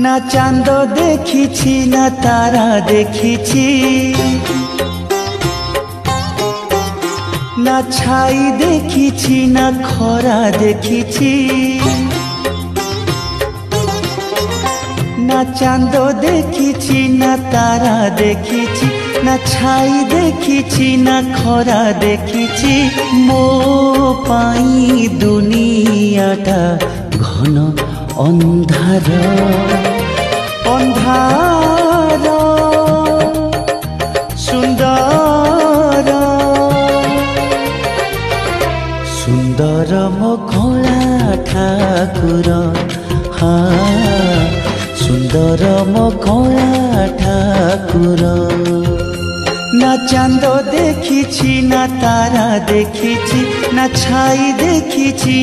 ना चांद देखिछि ना तारा देखिछि, ना छाई देखिछि ना खरा देखिछि, ना चांद देखिछि ना तारा देखिछि, ना छाई देखिछि ना खरा देखिछि। मो पाई दुनियाटा घन अंधार अंधार सुंदर सुंदर मो कला ठाकुर, हाँ सुंदर मो कला ठाकुर। ना चांद देखिछि ना तारा देखिछि, ना छाई देखिछि